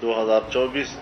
2024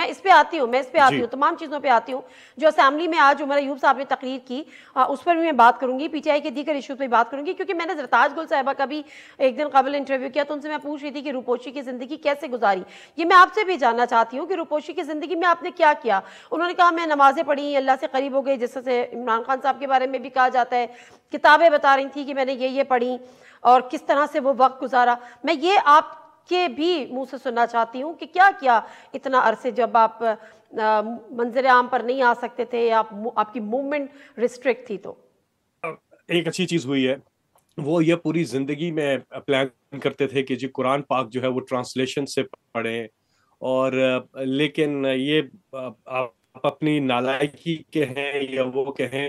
میں اس پہ آتی ہوں تمام چیزوں پہ آتی ہوں جو اسمبلی میں آج عمر ایوب صاحب نے تقریر کی، اس پر بھی میں بات کروں گی، پی ٹی آئی کے دیگر ایشوز پہ بات کروں گی، کیونکہ میں نے زرتاج گل صاحبہ کا بھی ایک دن قبل انٹرویو کیا تو ان سے میں پوچھ رہی تھی کہ روپوشی کی زندگی کیسے گزاری. یہ میں آپ سے بھی جاننا چاہتی ہوں کہ روپوشی کی زندگی میں آپ نے کیا کیا. انہوں نے کہا میں نمازیں پڑھی، اللہ سے قریب ہو گئی، جس سے عمران خان صاحب کے بارے میں بھی کہا جاتا ہے، کتابیں بتا رہی تھی کہ میں نے یہ پڑھی اور کس طرح سے وہ وقت گزارا. میں یہ آپ کے بھی منہ سے سننا چاہتی ہوں کہ کیا کیا اتنا عرصے جب آپ منظر عام پر نہیں آ سکتے تھے یا آپ کی موومنٹ ریسٹرکٹ تھی. تو ایک اچھی چیز ہوئی ہے، وہ یہ پوری زندگی میں پلان کرتے تھے کہ جی قرآن پاک جو ہے وہ ٹرانسلیشن سے پڑھیں، اور لیکن یہ آپ اپنی نالائکی کہیں یا وہ کہیں،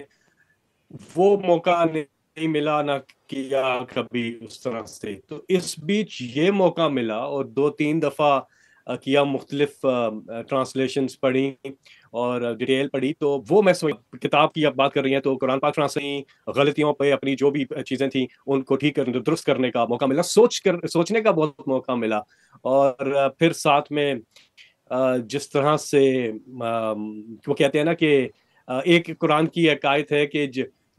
وہ موقع نہیں ملا، نہ کیا کبھی اس طرح سے. تو اس بیچ یہ موقع ملا اور 2-3 دفعہ کیا، مختلف ٹرانسلیشنز پڑھی اور ڈیٹیل پڑھی. تو وہ میں کتاب کی اب بات کر رہی ہیں تو قرآن پاک ٹرانسلیشن، غلطیوں پہ اپنی جو بھی چیزیں تھیں ان کو ٹھیک کرنے، درست کرنے کا موقع ملا، سوچنے کا بہت موقع ملا. اور پھر ساتھ میں جس طرح سے وہ کہتے ہیں نا کہ ایک قرآن کی ایک آیت ہے کہ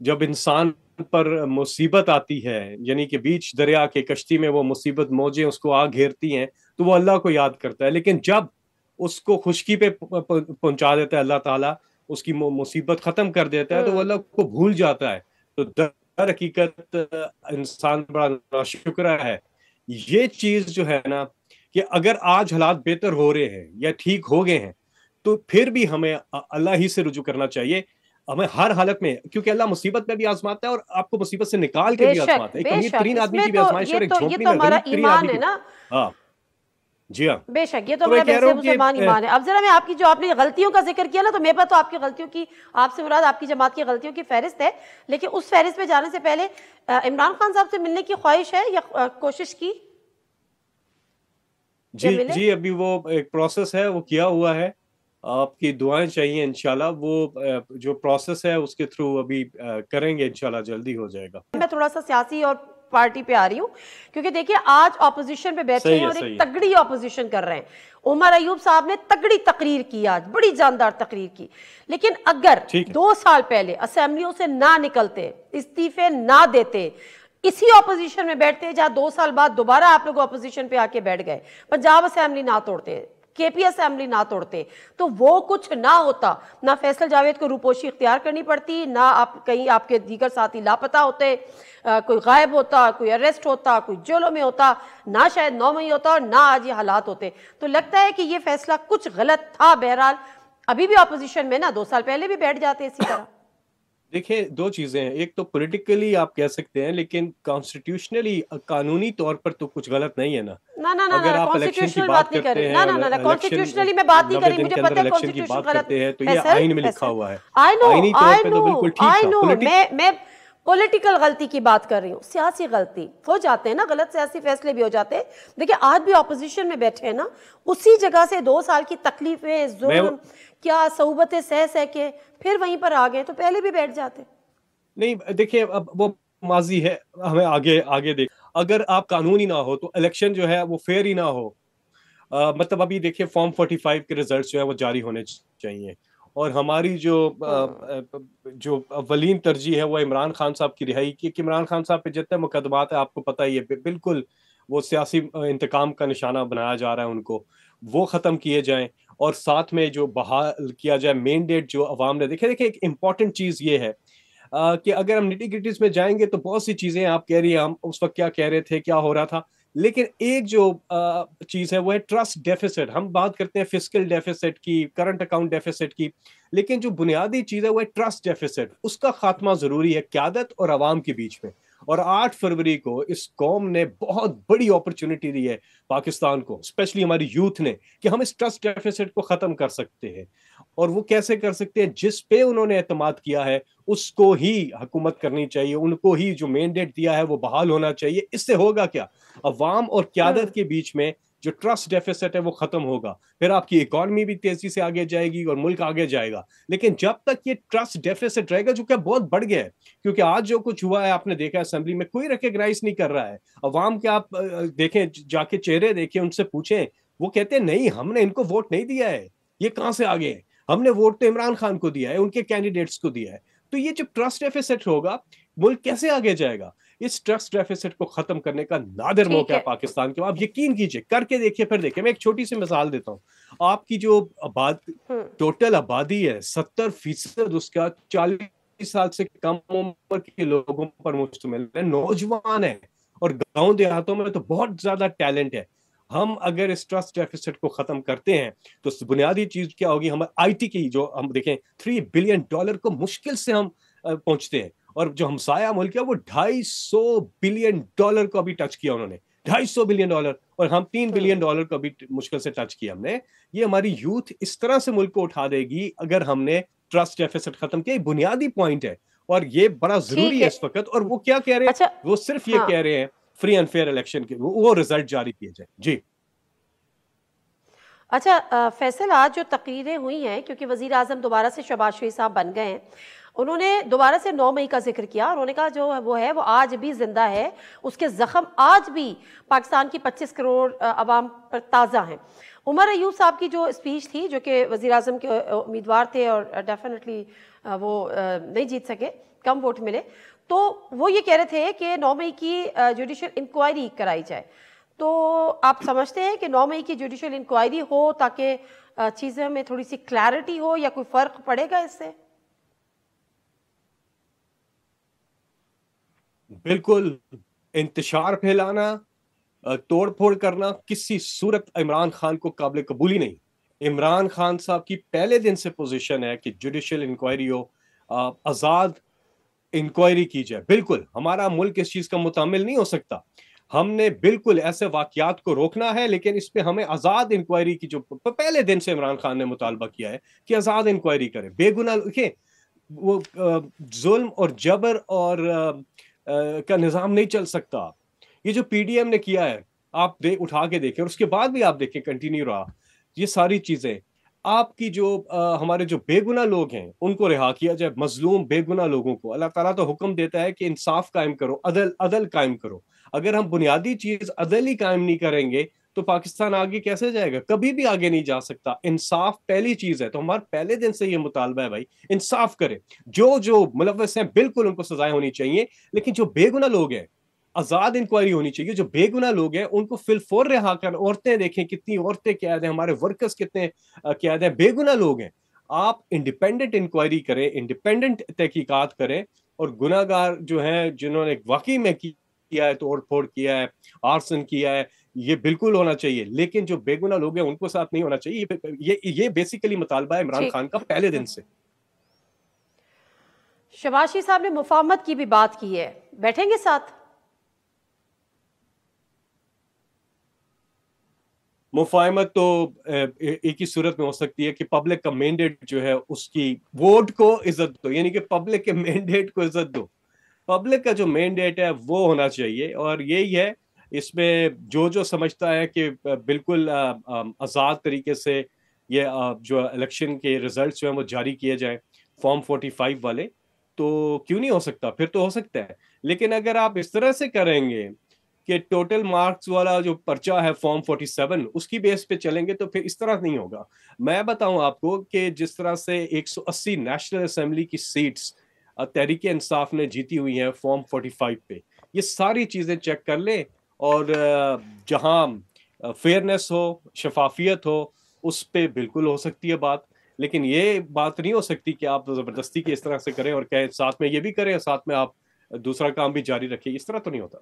جب انسان پر مصیبت آتی ہے، یعنی کہ بیچ دریا کے کشتی میں وہ مصیبت، موجیں اس کو آ گھیرتی ہیں تو وہ اللہ کو یاد کرتا ہے، لیکن جب اس کو خشکی پہ پہنچا دیتا ہے اللہ تعالیٰ، اس کی مصیبت ختم کر دیتا ہے تو وہ اللہ کو بھول جاتا ہے. تو در حقیقت انسان بڑا ناشکرا ہے. یہ چیز جو ہے نا کہ اگر آج حالات بہتر ہو رہے ہیں یا ٹھیک ہو گئے ہیں تو پھر بھی ہمیں اللہ ہی سے رجوع کرنا چاہیے، ہمیں ہر حالت میں، کیونکہ اللہ مصیبت میں بھی آزماتا ہے اور آپ کو مصیبت سے نکال کے بھی آزماتا ہے. ایک امیر ترین آدمی کی بھی آزمائش ہے اور ایک جھونپڑی میں غریب ترین آدمی کی. ہاں جی ہاں، بے شک یہ تو ہمارا ویسے مسلمان ایمان ہے. اب ذرا میں آپ کی جو آپ نے غلطیوں کا ذکر کیا نا، تو میرے پاس تو آپ کی غلطیوں کی، آپ سے مراد آپ کی جماعت کی غلطیوں کی فہرست ہے، لیکن اس فہرست پہ جانے سے پہلے عمران خان صاحب سے ملنے کی خواہش ہے یا کوشش کی؟ جی ابھی وہ ایک پروسیس ہے، وہ کیا ہوا ہے، آپ کی دعائیں چاہیے انشاءاللہ. وہ جو پروسیس ہے اس کے تھرو ابھی کریں گے، انشاءاللہ جلدی ہو جائے گا. میں تھوڑا سا سیاسی اور پارٹی پہ آ رہی ہوں، کیونکہ دیکھیں آج اپوزیشن پہ بیٹھے ہیں اور ایک تگڑی اپوزیشن کر رہے ہیں. عمر ایوب صاحب نے تگڑی تقریر کی، آج بڑی جاندار تقریر کی، لیکن اگر 2 سال پہلے اسمبلیوں سے نہ نکلتے، استعفے نہ دیتے، اسی اپوزیشن میں بیٹھتے جہاں 2 سال بعد دوبارہ آپ لوگ اپوزیشن پہ آ کے بیٹھ گئے، پنجاب اسمبلی نہ توڑتے، کے پی اسمبلی نہ توڑتے، تو وہ کچھ نہ ہوتا. نہ فیصل جاوید کو روپوشی اختیار کرنی پڑتی، نہ کہیں آپ کے دیگر ساتھی لاپتہ ہوتے، کوئی غائب ہوتا، کوئی اریسٹ ہوتا، کوئی جیلوں میں ہوتا، نہ شاید 9 مئی ہوتا اور نہ آج یہ حالات ہوتے. تو لگتا ہے کہ یہ فیصلہ کچھ غلط تھا. بہرحال ابھی بھی اپوزیشن میں نا 2 سال پہلے بھی بیٹھ جاتے اسی طرح. دیکھیں 2 چیزیں ہیں، ایک تو پولیٹیکلی آپ کہہ سکتے ہیں، لیکن کانسٹیٹیوشنلی قانونی طور پر تو کچھ غلط نہیں ہے نا. اگر آپ الیکشن کی بات کرتے ہیں، کانسٹیٹیوشنلی میں بات نہیں کر رہی، مجھے پتہ ہے الیکشن کی کانسٹیٹیوشن بات غلط کرتے ہیں تو یہ آئین میں لکھا ہوا ہے، آئینی طور پہ تو بالکل ٹھیک تھا. میں پولیٹیکل غلطی کی بات کر رہی ہوں. سیاسی غلطی ہو جاتے ہیں نا، غلط سیاسی فیصلے بھی ہو جاتے ہیں. دیکھیں آج بھی اپوزیشن میں بیٹھے ہیں نا، اسی جگہ سے 2 سال کی تکلیفیں، ظلم، کیا صعوبتیں سہ کے پھر وہیں پر آ گئے، تو پہلے بھی بیٹھ جاتے. نہیں دیکھیں اب وہ ماضی ہے، ہمیں آگے دیکھ. اگر آپ قانونی نہ ہو تو الیکشن جو ہے وہ فیئر ہی نہ ہو. مطلب ابھی دیکھیں فارم 45 کے ریزلٹس جو ہے وہ جاری ہونے چاہیے، اور ہماری جو اولین ترجیح ہے وہ عمران خان صاحب کی رہائی کی. کہ عمران خان صاحب پہ جتنے مقدمات ہیں آپ کو پتہ ہی ہے، بالکل وہ سیاسی انتقام کا نشانہ بنایا جا رہا ہے، ان کو وہ ختم کیے جائیں. اور ساتھ میں جو بحال کیا جائے مینڈیٹ جو عوام نے. دیکھیں ایک امپورٹنٹ چیز یہ ہے کہ اگر ہم نیٹی گریٹیز میں جائیں گے تو بہت سی چیزیں آپ کہہ رہی ہیں، ہم اس وقت کیا کہہ رہے تھے، کیا ہو رہا تھا، لیکن ایک جو چیز ہے وہ ہے ٹرسٹ ڈیفیسٹ. ہم بات کرتے ہیں فسکل ڈیفیسٹ کی، کرنٹ اکاؤنٹ ڈیفیسٹ کی، لیکن جو بنیادی چیز ہے وہ ہے ٹرسٹ ڈیفیسٹ. اس کا خاتمہ ضروری ہے قیادت اور عوام کے بیچ میں. اور 8 فروری کو اس قوم نے بہت بڑی اپرچونٹی دی ہے پاکستان کو، اسپیشلی ہماری یوتھ نے، کہ ہم اس ٹرسٹ ڈیفیسٹ کو ختم کر سکتے ہیں. اور وہ کیسے کر سکتے ہیں؟ جس پہ انہوں نے اعتماد کیا ہے اس کو ہی حکومت کرنی چاہیے، ان کو ہی جو مینڈیٹ دیا ہے وہ بحال ہونا چاہیے. اس سے ہوگا کیا؟ عوام اور قیادت کے بیچ میں جو ٹرسٹ ڈیفیسٹ ہے وہ ختم ہوگا، پھر آپ کی اکانومی بھی تیزی سے آگے جائے گی اور ملک آگے جائے گا. لیکن جب تک یہ ٹرسٹ ڈیفیسٹ رہے گا، جو کہ بہت بڑھ گیا ہے، کیونکہ آج جو کچھ ہوا ہے آپ نے دیکھا اسمبلی میں، کوئی ریکگنائز نہیں کر رہا ہے عوام کے. آپ دیکھیں، جا کے چہرے دیکھیں، ان سے پوچھیں، وہ کہتے ہیں نہیں ہم نے ان کو ووٹ نہیں دیا ہے، یہ کہاں سے آگے ہے؟ ہم نے ووٹ تو عمران خان کو دیا ہے, ان کے کینڈیڈیٹس کو دیا ہے. تو یہ جو ٹرسٹ ڈیفیسٹ ہوگا, ملک کیسے آگے جائے گا؟ اس ٹرسٹ ڈیفیسٹ کو ختم کرنے کا نادر موقع ہے پاکستان کے. آپ یقین کیجئے, کر کے دیکھیے, پھر دیکھیں. میں ایک چھوٹی سی مثال دیتا ہوں. آپ کی جو ٹوٹل آبادی ہے 70% اس کا 40 سال سے کم عمر کے لوگوں پر مشتمل ہے, نوجوان ہے, اور گاؤں دیہاتوں میں تو بہت زیادہ ٹیلنٹ ہے. ہم اگر اس ٹرسٹ ڈیفیسٹ کو ختم کرتے ہیں تو بنیادی چیز کیا ہوگی؟ ہمارے آئی ٹی کی جو ہم دیکھیں $3 بلین کو مشکل سے ہم پہنچتے ہیں, اور جو ہمسایہ ملک ہے وہ $250 بلین کو ابھی ٹچ کیا انہوں نے, $250 بلین, اور ہم $3 بلین کو ابھی مشکل سے ٹچ کیا ہم نے. یہ ہماری یوتھ اس طرح سے ملک کو اٹھا دے گی اگر ہم نے ٹرسٹ ڈیفیسٹ ختم کیا. بنیادی پوائنٹ ہے, اور یہ بڑا ضروری ہے اس وقت. اور وہ کیا کہہ رہے ہیں؟ وہ صرف یہ کہہ رہے ہیں فری اینڈ فیئر الیکشن کے وہ رزلٹ جاری کیے جائیں. جی اچھا فیصل, آج جو تقریریں ہوئی ہیں, کیونکہ وزیر اعظم دوبارہ سے شہباز شریف صاحب بن گئے ہیں, انہوں نے دوبارہ سے 9 مئی کا ذکر کیا. انہوں نے کہا جو وہ ہے وہ آج بھی زندہ ہے, اس کے زخم آج بھی پاکستان کی 25 کروڑ عوام پر تازہ ہیں. عمر ایوب صاحب کی جو اسپیچ تھی, جو کہ وزیر اعظم کے امیدوار تھے اور ڈیفینیٹلی وہ نہیں جیت سکے, کم ووٹ ملے, تو وہ یہ کہہ رہے تھے کہ 9 مئی کی جوڈیشل انکوائری کرائی جائے. تو آپ سمجھتے ہیں کہ 9 مئی کی جوڈیشل انکوائری ہو تاکہ چیزوں میں تھوڑی سی کلیئرٹی ہو, یا کوئی فرق پڑے گا اس سے؟ بالکل. انتشار پھیلانا, توڑ پھوڑ کرنا کسی صورت عمران خان کو قابل قبولی نہیں. عمران خان صاحب کی پہلے دن سے پوزیشن ہے کہ جوڈیشل انکوائری ہو, آزاد انکوائری کی جائے. بالکل ہمارا ملک اس چیز کا متعامل نہیں ہو سکتا. ہم نے بالکل ایسے واقعات کو روکنا ہے, لیکن اس پہ ہمیں آزاد انکوائری کی جو پہلے دن سے عمران خان نے مطالبہ کیا ہے کہ آزاد انکوائری کرے. بے گناہ دیکھیں, وہ ظلم اور جبر اور کا نظام نہیں چل سکتا. یہ جو پی ڈی ایم نے کیا ہے آپ اٹھا کے دیکھیں, اور اس کے بعد بھی آپ دیکھیں کنٹینیو رہا یہ ساری چیزیں. آپ کی جو ہمارے جو بے گناہ لوگ ہیں ان کو رہا کیا جائے, مظلوم بے گناہ لوگوں کو. اللہ تعالیٰ تو حکم دیتا ہے کہ انصاف قائم کرو, عدل قائم کرو. اگر ہم بنیادی چیز عدل ہی قائم نہیں کریں گے تو پاکستان آگے کیسے جائے گا؟ کبھی بھی آگے نہیں جا سکتا. انصاف پہلی چیز ہے. تو ہمارا پہلے دن سے یہ مطالبہ ہے بھائی, انصاف کرے. جو ملوث ہیں بالکل ان کو سزائیں ہونی چاہیے, لیکن جو بے گناہ لوگ ہیں آزاد انکوائری ہونی چاہیے. جو بے گناہ لوگ ہیں ان کو فی الفور رہا کر. عورتیں دیکھیں کتنی عورتیں قید ہیں, ہمارے ورکرز کتنے قید ہیں, بے گناہ لوگ ہیں. آپ انڈیپینڈنٹ انکوائری کریں, انڈیپینڈنٹ تحقیقات کریں, اور گناہ گار جو ہیں جنہوں نے واقعی میں کیا ہے, توڑ پھوڑ کیا ہے, آرسن کیا ہے, یہ بالکل ہونا چاہیے. لیکن جو بے گناہ لوگ ہیں ان کو ساتھ نہیں ہونا چاہیے. یہ بیسیکلی مطالبہ ہے عمران خان کا پہلے دن سے. شہباز شریف صاحب نے مفاہمت کی بھی بات کی ہے, بیٹھیں گے ساتھ؟ مفاہمت تو ایک ہی صورت میں ہو سکتی ہے کہ پبلک کا مینڈیٹ جو ہے اس کی ووٹ کو عزت دو, یعنی کہ پبلک کے مینڈیٹ کو عزت دو. پبلک کا جو مینڈیٹ ہے وہ ہونا چاہیے, اور یہی ہے. اس میں جو سمجھتا ہے کہ بالکل آزاد طریقے سے یہ جو الیکشن کے ریزلٹس جو ہیں وہ جاری کیے جائیں فارم 45 والے, تو کیوں نہیں ہو سکتا؟ پھر تو ہو سکتا ہے. لیکن اگر آپ اس طرح سے کریں گے کہ ٹوٹل مارکس والا جو پرچہ ہے فارم 47 اس کی بیس پہ چلیں گے, تو پھر اس طرح نہیں ہوگا. میں بتاؤں آپ کو کہ جس طرح سے 180 نیشنل اسمبلی کی سیٹس تحریک انصاف نے جیتی ہوئی ہیں فارم 45 پہ, یہ ساری چیزیں چیک کر لیں, اور جہاں فیئرنیس ہو, شفافیت ہو, اس پہ بالکل ہو سکتی ہے بات. لیکن یہ بات نہیں ہو سکتی کہ آپ زبردستی کی اس طرح سے کریں اور کہیں ساتھ میں یہ بھی کریں, ساتھ میں آپ دوسرا کام بھی جاری رکھیں. اس طرح تو نہیں ہوتا.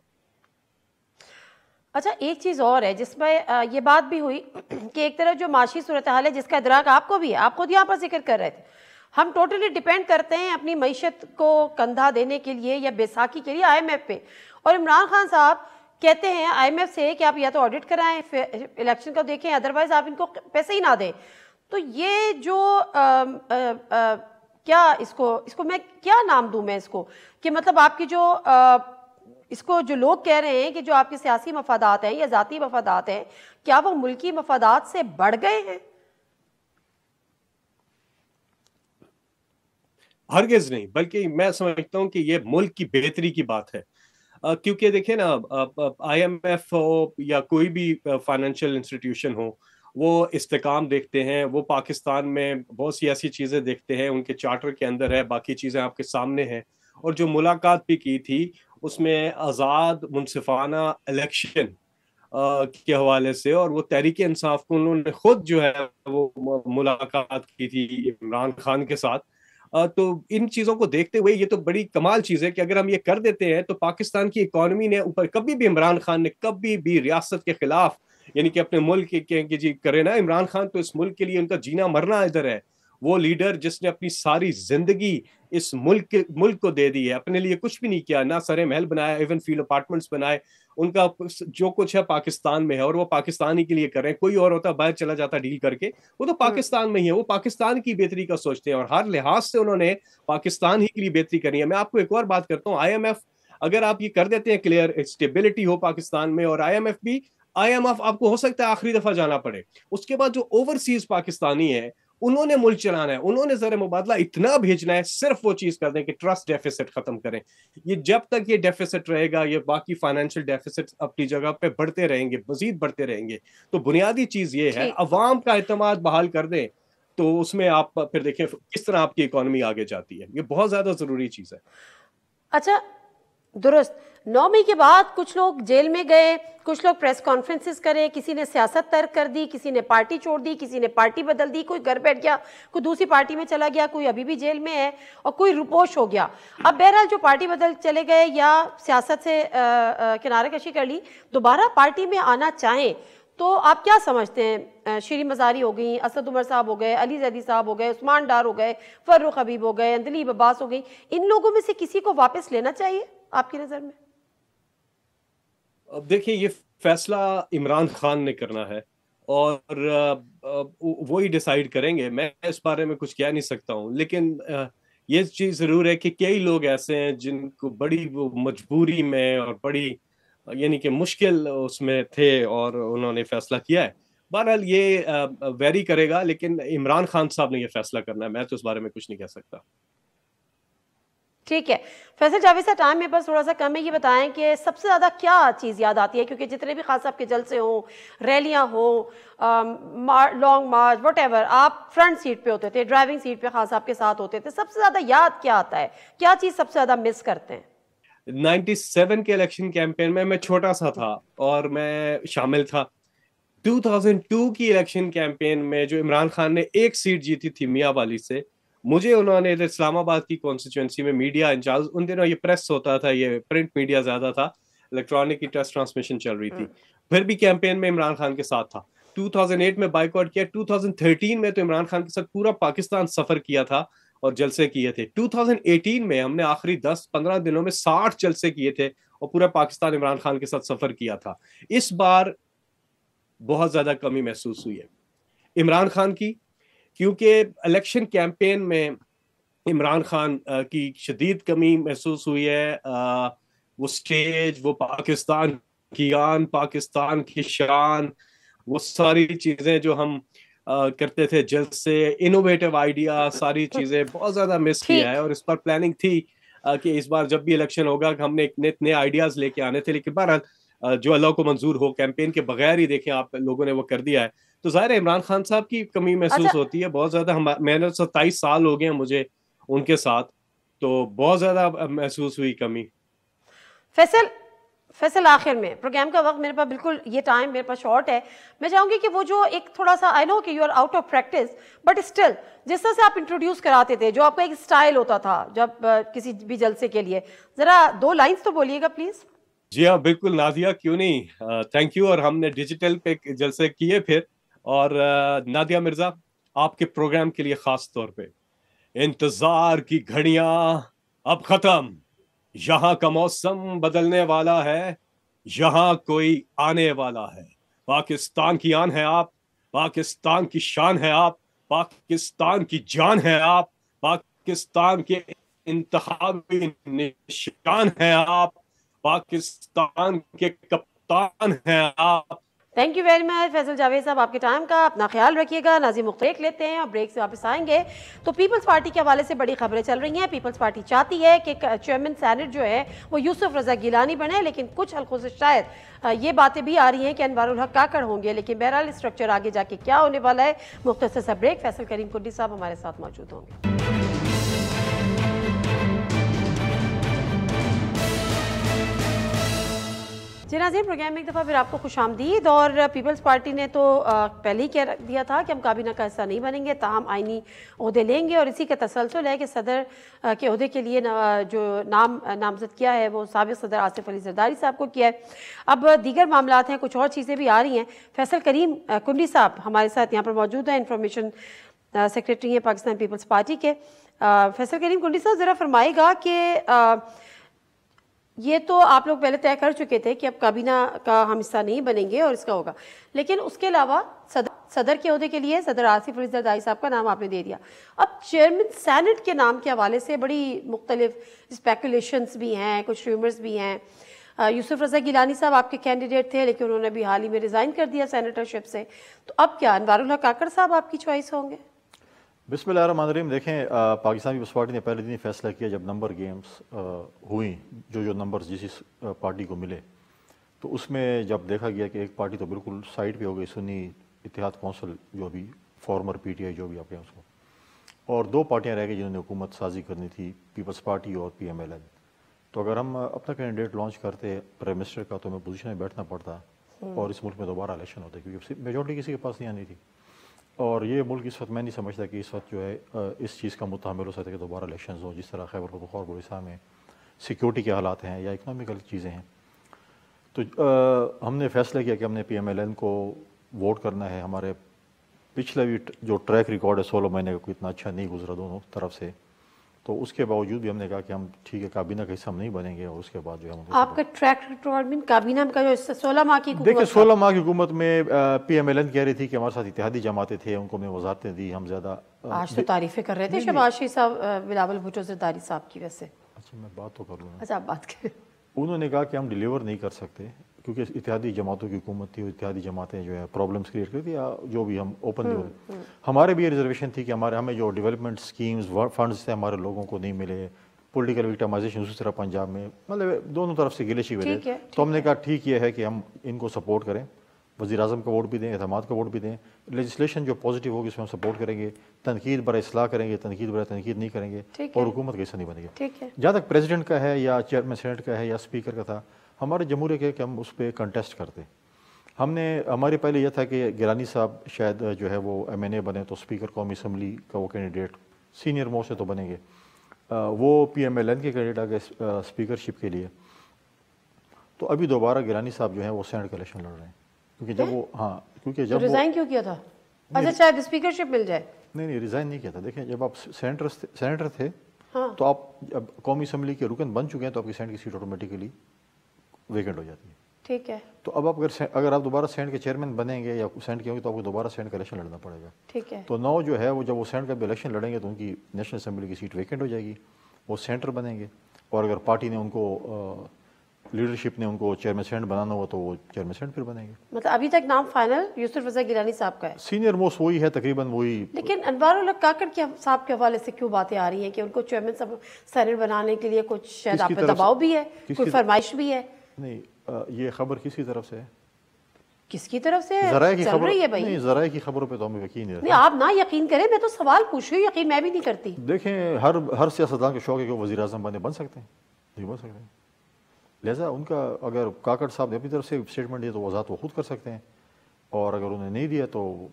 اچھا ایک چیز اور ہے جس میں یہ بات بھی ہوئی کہ ایک طرف جو معاشی صورتحال ہے جس کا ادراک آپ کو بھی ہے, آپ خود یہاں پر ذکر کر رہے تھے, ہم ٹوٹلی ڈیپینڈ کرتے ہیں اپنی معیشت کو کندھا دینے کے لیے یا بیساکھی کے لیے آئی ایم ایف پہ. اور عمران خان صاحب کہتے ہیں آئی ایم ایف سے کہ آپ یا تو آڈٹ کرائیں, الیکشن کو دیکھیں, ادروائز آپ ان کو پیسے ہی نہ دیں. تو یہ جو کیا اس کو میں کیا نام دوں میں اس کو, کہ مطلب آپ کی جو اس کو جو لوگ کہہ رہے ہیں کہ جو آپ کے سیاسی مفادات ہیں یا ذاتی مفادات ہیں, کیا وہ ملکی مفادات سے بڑھ گئے ہیں؟ ہرگز نہیں, بلکہ میں سمجھتا ہوں کہ یہ ملک کی بہتری کی بات ہے. کیونکہ دیکھیں نا, آئی ایم ایف ہو یا کوئی بھی فائنینشیل انسٹیٹیوشن ہو, وہ استحکام دیکھتے ہیں, وہ پاکستان میں بہت سی ایسی چیزیں دیکھتے ہیں, ان کے چارٹر کے اندر ہے, باقی چیزیں آپ کے سامنے ہیں. اور جو ملاقات بھی کی تھی اس میں آزاد منصفانہ الیکشن کے حوالے سے, اور وہ تحریک انصاف کو انہوں نے خود جو ہے وہ ملاقات کی تھی عمران خان کے ساتھ. تو ان چیزوں کو دیکھتے ہوئے یہ تو بڑی کمال چیز ہے کہ اگر ہم یہ کر دیتے ہیں تو پاکستان کی اکانومی نے اوپر, کبھی بھی عمران خان نے کبھی بھی ریاست کے خلاف, یعنی کہ اپنے ملک کے جی کرے نا, عمران خان تو اس ملک کے لیے ان کا جینا مرنا ادھر ہے. وہ لیڈر جس نے اپنی ساری زندگی اس ملک کو دے دی ہے, اپنے لیے کچھ بھی نہیں کیا, نہ سرے محل بنایا, ایون فیلڈ اپارٹمنٹس بنائے. ان کا جو کچھ ہے پاکستان میں ہے اور وہ پاکستان ہی کے لیے کر رہے ہیں. کوئی اور ہوتا باہر چلا جاتا ڈیل کر کے, وہ تو پاکستان میں ہی ہے, وہ پاکستان کی بہتری کا سوچتے ہیں اور ہر لحاظ سے انہوں نے پاکستان ہی کے لیے بہتری کرنی ہے. میں آپ کو ایک اور بات کرتا ہوں, آئی ایم ایف اگر آپ یہ کر دیتے ہیں کلیئر, اسٹیبلٹی ہو پاکستان میں, اور آئی ایم ایف آپ کو ہو سکتا ہے آخری دفعہ جانا پڑے, اس کے بعد جو اوورسیز پاکستانی ہیں انہوں نے ملک چلانا ہے, انہوں نے زر مبادلہ اتنا بھیجنا ہے, صرف وہ چیز کر دیں کہ ٹرسٹ ڈیفیسٹ ختم کریں. یہ جب تک یہ ڈیفیسٹ رہے گا, یہ باقی فائنینشیل ڈیفیسٹ اپنی جگہ پہ بڑھتے رہیں گے, مزید بڑھتے رہیں گے. تو بنیادی چیز یہ ہے عوام کا اعتماد بحال کر دیں, تو اس میں آپ پھر دیکھیں کس طرح آپ کی اکانومی آگے جاتی ہے. یہ بہت زیادہ ضروری چیز ہے. اچھا درست, 9 مئی کے بعد کچھ لوگ جیل میں گئے, کچھ لوگ پریس کانفرنسز کرے, کسی نے سیاست ترک کر دی, کسی نے پارٹی چھوڑ دی, کسی نے پارٹی بدل دی, کوئی گھر بیٹھ گیا, کوئی دوسری پارٹی میں چلا گیا, کوئی ابھی بھی جیل میں ہے, اور کوئی روپوش ہو گیا. اب بہرحال جو پارٹی بدل چلے گئے یا سیاست سے کنارے کشی کر لی, دوبارہ پارٹی میں آنا چاہیں تو آپ کیا سمجھتے ہیں؟ شیریں مزاری ہو گئیں, اسد عمر صاحب ہو گئے, علی زیدی صاحب ہو گئے, عثمان ڈار ہو گئے, فروخ حبیب ہو گئے, اندلیب عباس ہو گئی, ان لوگوں میں سے کسی کو واپس لینا چاہیے آپ کی نظر میں؟ اب دیکھیں یہ فیصلہ عمران خان نے کرنا ہے اور وہی ڈیسائیڈ کریں گے. میں اس بارے میں کچھ کہہ نہیں سکتا ہوں, لیکن یہ چیز ضرور ہے کہ کئی لوگ ایسے ہیں جن کو بڑی مجبوری میں اور بڑی یعنی کہ مشکل اس میں تھے اور انہوں نے فیصلہ کیا ہے. بہرحال یہ ویری کرے گا, لیکن عمران خان صاحب نے یہ فیصلہ کرنا ہے, میں تو اس بارے میں کچھ نہیں کہہ سکتا. ٹھیک ہے فیصل جاوید صاحب, ٹائم میرے پاس تھوڑا سا کم ہے, یہ بتائیں کہ سب سے زیادہ کیا چیز یاد آتی ہے؟ کیونکہ جتنے بھی خان صاحب کے جلسے ہوں, ریلیاں ہوں, لانگ مارچ وٹ ایور, آپ فرنٹ سیٹ پہ ہوتے تھے, ڈرائیونگ سیٹ پہ خان صاحب کے ساتھ ہوتے تھے, سب سے زیادہ یاد کیا آتا ہے؟ کیا چیز سب سے زیادہ مس کرتے ہیں؟ 97 کے الیکشن کیمپین میں چھوٹا سا تھا اور میں شامل تھا. 2002 کی الیکشن کیمپین میں جو عمران خان نے ایک سیٹ جیتی تھی میاں والی سے, مجھے انہوں نے اسلام آباد کی کانسٹیچوئنسی میں میڈیا انچارج, ان دنوں یہ پریس ہوتا تھا, یہ پرنٹ میڈیا زیادہ تھا, الیکٹرانک کی ٹیسٹ ٹرانسمیشن چل رہی تھی, پھر بھی کیمپین میں عمران خان کے ساتھ تھا. 2008 میں بائیکاٹ کیا, 2013 میں تو عمران خان کے ساتھ پورا پاکستان سفر کیا تھا اور جلسے کیے تھے. 2018 میں ہم نے آخری 10-15 دنوں میں 60 جلسے کیے تھے اور پورا پاکستان عمران خان کے ساتھ سفر کیا تھا. اس بار بہت زیادہ کمی محسوس ہوئی ہے عمران خان کی, کیونکہ الیکشن کیمپین میں عمران خان کی شدید کمی محسوس ہوئی ہے. وہ سٹیج, وہ پاکستان کی آن, پاکستان کی شان, وہ ساری چیزیں جو ہم کرتے تھے, جلسے, انوویٹو آئیڈیا, ساری چیزیں بہت زیادہ مس کیا ہے. اور اس پر پلاننگ تھی کہ اس بار جب بھی الیکشن ہوگا کہ ہم نے نئے آئیڈیاز لے کے آنے تھے, لیکن بہرحال جو اللہ کو منظور ہو, کیمپین کے بغیر ہی دیکھیں آپ لوگوں نے وہ کر دیا ہے. تو ظاہر ہے عمران خان صاحب کی کمی محسوس ہوتی ہے بہت زیادہ. میں نے 27 سال ہو گئے ہیں مجھے ان کے ساتھ, تو بہت زیادہ محسوس ہوئی کمی. فیصل آخر میں پروگرام کا وقت میرے پاس بالکل, یہ ٹائم میرے پاس شارٹ ہے, میں چاہوں گی کہ وہ جو ایک تھوڑا سا, آئی نو کہ you are out of practice, but still جس طرح سے آپ انٹروڈیوس کراتے تھے, جو آپ کا ایک اسٹائل ہوتا تھا جب کسی بھی جلسے کے لیے, ذرا 2 لائنز تو بولیے گا پلیز. جی ہاں بالکل نادیہ, کیوں نہیں, تھینک یو. اور ہم نے ڈیجیٹل پہ جلسے کیے پھر, اور نادیہ مرزا آپ کے پروگرام کے لیے خاص طور پہ, انتظار کی گھڑیاں اب ختم, یہاں کا موسم بدلنے والا ہے, یہاں کوئی آنے والا ہے. پاکستان کی آن ہے آپ, پاکستان کی شان ہے آپ, پاکستان کی جان ہے آپ, پاکستان کے انتخابی نشان ہے آپ, پاکستان کے کپتان ہیں آپ, thank you very much Faisal Javed صاحب، آپ کے ٹائم کا اپنا خیال رکھیے گا. ناظرین بریک لیتے ہیں اور بریک سے واپس آئیں گے تو پیپلز پارٹی کے حوالے سے بڑی خبریں چل رہی ہیں. پیپلز پارٹی چاہتی ہے کہ چیئرمین سینٹ جو ہے وہ یوسف رضا گیلانی بنے، لیکن کچھ حلقوں سے شاید یہ باتیں بھی آ رہی ہیں کہ انوار الحق کاکڑ ہوں گے. لیکن بہرحال اسٹرکچر آگے جا کے کیا ہونے والا ہے. مختصر سا بریک. فیصل کریم کنڈی صاحب ہمارے ساتھ موجود ہوں گے. جی ناظرین، پروگرام میں ایک دفعہ پھر آپ کو خوش آمدید. اور پیپلز پارٹی نے تو پہلے ہی کہہ دیا تھا کہ ہم کابینہ کا حصہ نہیں بنیں گے، تاہم آئینی عہدے لیں گے. اور اسی کا تسلسل ہے کہ صدر کے عہدے کے لیے جو نامزد کیا ہے وہ سابق صدر آصف علی زرداری صاحب کو کیا ہے. اب دیگر معاملات ہیں، کچھ اور چیزیں بھی آ رہی ہیں. فیصل کریم کنڈی صاحب ہمارے ساتھ یہاں پر موجود ہیں، انفارمیشن سیکریٹری ہیں پاکستان پیپلز پارٹی کے. فیصل کریم کنڈی صاحب ذرا فرمائے گا کہ یہ تو آپ لوگ پہلے طے کر چکے تھے کہ اب کابینہ کا ہم حصہ نہیں بنیں گے اور اس کا ہوگا، لیکن اس کے علاوہ صدر کے عہدے کے لیے صدر آصف علی زرداری صاحب کا نام آپ نے دے دیا. اب چیئرمین سینٹ کے نام کے حوالے سے بڑی مختلف اسپیکولیشنز بھی ہیں، کچھ ریومرز بھی ہیں. یوسف رضا گیلانی صاحب آپ کے کینڈیڈیٹ تھے، لیکن انہوں نے بھی حال ہی میں ریزائن کر دیا سینیٹرشپ سے. تو اب کیا انوار الحق کاکڑ صاحب آپ کی چوائس ہوں گے؟ بسم اللہ الرحمن الرحیم. دیکھیں، پاکستان پیپلز پارٹی نے پہلے دن ہی فیصلہ کیا جب نمبر گیمز ہوئیں، جو نمبرز جس پارٹی کو ملے، تو اس میں جب دیکھا گیا کہ ایک پارٹی تو بالکل سائڈ پہ ہو گئی، سنی اتحاد کونسل جو بھی فارمر پی ٹی آئی جو بھی آپ کہیں اس کو، اور دو پارٹیاں رہ گئی جنہوں نے حکومت سازی کرنی تھی، پیپلز پارٹی اور پی ایم ایل این. تو اگر ہم اپنا کینڈیڈیٹ لانچ کرتے پرائم منسٹر کا تو ہمیں پوزیشن میں بیٹھنا پڑتا اور اس ملک میں دوبارہ الیکشن ہوتا، کیونکہ میجورٹی کسی کے پاس نہیں آنی تھی. اور یہ ملک اس وقت میں نہیں سمجھتا کہ اس وقت جو ہے اس چیز کا متحمل ہو سکتا ہے کہ دوبارہ الیکشنز ہوں، جس طرح خیبر پختونخوا اور بلوچستان میں سیکیورٹی کے حالات ہیں یا اکنامیکل چیزیں ہیں. تو ہم نے فیصلہ کیا کہ ہم نے پی ایم ایل این کو ووٹ کرنا ہے. ہمارے پچھلا بھی جو ٹریک ریکارڈ ہے 16 مہینے کا کوئی اتنا اچھا نہیں گزرا دونوں طرف سے، تو اس کے باوجود بھی ہم نے کہا کہ ہم ٹھیک ہے کابینہ کا حصہ ہم نہیں بنیں گے. اور اس کے بعد جو ہے آپ کا ٹریک ریکارڈ میں کابینہ کا جو 16 ماہ کی دیکھیں 16 ماہ کی حکومت میں پی ایم ایل این کہہ رہی تھی کہ ہمارے ساتھ اتحادی جماعتیں تھے، ان کو ہم نے وزارتیں دی. ہم زیادہ آج تو تعریفیں کر رہے تھے شہباز شریف صاحب بلاول بھٹو زرداری صاحب کی. ویسے اچھا میں بات تو کر لوں. اچھا آپ بات کریں. انہوں نے کہا کہ ہم ڈیلیور نہیں کر سکتے کیونکہ اتحادی جماعتوں کی حکومت تھی، اتحادی جماعتیں جو ہے پرابلمس کریٹ کرتی یا جو بھی ہم اوپن ہمارے بھی یہ ریزرویشن تھی کہ ہمیں جو ڈیولپمنٹ اسکیمز فنڈز تھے ہمارے لوگوں کو نہیں ملے. پولیٹیکل وکٹمائزیشن اسی طرح پنجاب میں، مطلب دونوں طرف سے گلے شکوے تھے. تو ہم نے کہا ٹھیک یہ ہے کہ ہم ان کو سپورٹ کریں، وزیر اعظم کا ووٹ بھی دیں، اعتماد کا ووٹ بھی دیں. لیجسلیشن جو پازیٹیو ہوگی اس میں ہم سپورٹ کریں گے، تنقید برائے اصلاح کریں گے، تنقید برائے تنقید نہیں کریں گے، اور حکومت کا حصہ نہیں بنے گے. جہاں تک پریزیڈنٹ کا ہے یا چیئرمین سینٹ کا ہے یا اسپیکر کا تھا، ہمارے جمہوریہ کے کہ ہم اس پہ کنٹیسٹ کرتے. ہمارے پہلے یہ تھا کہ گیلانی صاحب شاید جو ہے وہ ایم این اے بنے تو اسپیکر قومی اسمبلی کا وہ کینڈیڈیٹ سینئر موسٹ ہے تو بنیں گے. وہ پی ایم ایل این کے کینڈیڈیٹ آ گئے اسپیکرشپ کے لیے. تو ابھی دوبارہ گیلانی صاحب جو ہیں وہ سینٹ کا الیکشن لڑ رہے ہیں کیونکہ جب وہ کیونکہ جب ریزائن کیوں کیا تھا؟ اچھا شاید اسپیکرشپ مل جائے. نہیں ریزائن نہیں کیا تھا. دیکھیں جب آپ سینیٹر تھے تو آپ جب قومی اسمبلی کے رکن بن چکے ہیں تو آپ کی سینٹ کی سیٹ آٹومیٹیکلی ویکینٹ ہو جاتی ہے. ٹھیک ہے. تو اب اگر آپ دوبارہ سینٹ کے چیئرمین بنیں گے یا سینٹ کے ہوں گے تو آپ کو دوبارہ سینٹ کا الیکشن لڑنا پڑے گا. ٹھیک ہے. تو نو جو ہے وہ جب وہ سینٹ کا بھی الیکشن لڑیں گے تو ان کی نیشنل اسمبلی کی سیٹ ویکینٹ ہو جائے گی، وہ سینٹر بنیں گے. اور اگر پارٹی نے ان کو لیڈرشپ نے ان کو چیئرمین سینٹ بنانا ہوا تو وہ چیئرمین سینٹ پھر بنیں گے. مطلب ابھی تک نام فائنل یوسف رضا گیلانی صاحب کا ہے، سینئر موسٹ وہی ہے تقریباً وہی. لیکن انوار الحق کاکڑ صاحب کے حوالے سے کیوں باتیں آ رہی ہیں کہ ان کو چیئرمین سینٹ بنانے کے لیے کچھ شاید آپ پہ دباؤ بھی ہے، کوئی فرمائش بھی ہے؟ نہیں یہ خبر کسی طرف سے ہے؟ کس کی طرف سے چل رہی ہے بھائی؟ نہیں ذرائع کی خبروں پہ تو ہمیں یقین نہیں. آپ نہ یقین کریں، میں تو سوال پوچھ رہی ہوں، یقین میں بھی نہیں کرتی. دیکھیں ہر سیاستدان کا شوق ہے کہ وہ وزیر اعظم بن سکتے ہیں، نہیں بن سکتے. لہٰذا ان کا اگر کاکڑ صاحب نے اپنی طرف سے اسٹیٹمنٹ دیا تو وضاحت وہ خود کر سکتے ہیں، اور اگر انہیں نہیں دیا تو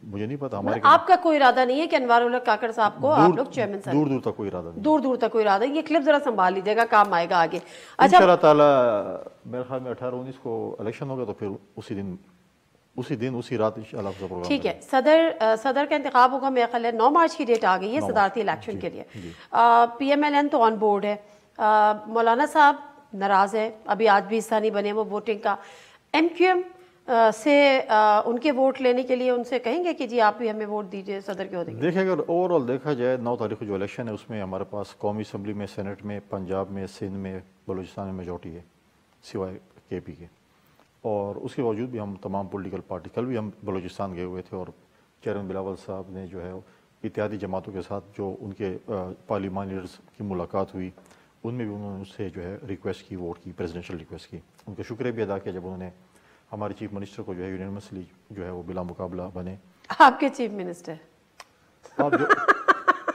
مجھے نہیں پتا. ہمارے آپ کا کوئی ارادہ نہیں ہے کہ انوار الحق کاکڑ صاحب کو آپ لوگ چیئرمین صاحب؟ دور دور تک کوئی ارادہ نہیں، دور تک کوئی ارادہ نہیں. یہ کلپ ذرا سنبھال لیجیے گا، کام آئے گا آگے. اچھا اللہ تعالیٰ میرے خیال میں 18-19 کو الیکشن ہوگا تو پھر اسی رات انشاءاللہ پروگرام. ٹھیک ہے. صدر کا انتخاب ہوگا میرے خیال ہے 9 مارچ کی ڈیٹ آ گئی ہے صدارتی الیکشن کے لیے. پی ایم ایل این تو آن بورڈ ہے. مولانا صاحب ناراض ہے، ابھی آج بھی حصہ نہیں بنے وہ ووٹنگ کا. ایم کیو ایم سے ان کے ووٹ لینے کے لیے ان سے کہیں گے کہ جی آپ بھی ہمیں ووٹ دیجئے صدر کے عہدے کے؟ دیکھیں اگر اوور آل دیکھا جائے 9 تاریخ کو جو الیکشن ہے اس میں ہمارے پاس قومی اسمبلی میں، سینٹ میں، پنجاب میں، سندھ میں، بلوچستان میں میجورٹی ہے سوائے کے پی کے. اور اس کے باوجود بھی ہم تمام پولیٹیکل پارٹی، کل بھی ہم بلوچستان گئے ہوئے تھے اور چیئرمین بلاول صاحب نے جو ہے اتحادی جماعتوں کے ساتھ جو ان کے پارلیمان لیڈرز کی ملاقات ہوئی، ان میں بھی انہوں نے اس سے جو ہے ریکویسٹ کی، ووٹ کی، پریزیڈنشل ریکویسٹ کی. ان کا شکریہ بھی ادا کیا جب انہوں نے ہمارے چیف منسٹر کو جو ہے یونینیمسلی جو ہے وہ بلا مقابلہ بنے. آپ کے چیف منسٹر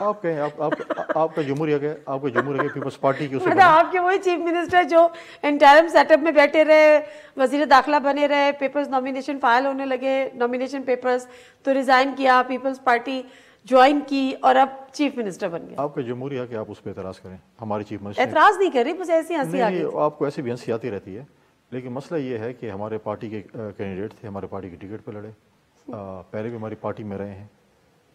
آپ کہیں آپ کا جمہوریہ ہے، آپ کا جمہوریہ ہے پیپلز پارٹی کی، مطلب آپ کے وہی چیف منسٹر جو انٹرم سیٹ اپ میں بیٹھے رہے، وزیر داخلہ بنے رہے، پیپرز نامینیشن فائل ہونے لگے، نامینیشن پیپرز تو ریزائن کیا، پیپلز پارٹی جوائن کی اور اب چیف منسٹر بن گئے. آپ کا جمہوریہ کہ آپ اس پہ اعتراض کریں. ہمارے چیف منسٹر اعتراض نہیں کر رہی، بس ایسی ہنسی آ گئی. آپ کو ایسی بھی ہنسی آتی رہتی ہے، لیکن مسئلہ یہ ہے کہ ہمارے پارٹی کے کینڈیڈیٹ تھے، ہمارے پارٹی کی ٹکٹ پہ لڑے، پہلے بھی ہماری پارٹی میں رہے ہیں.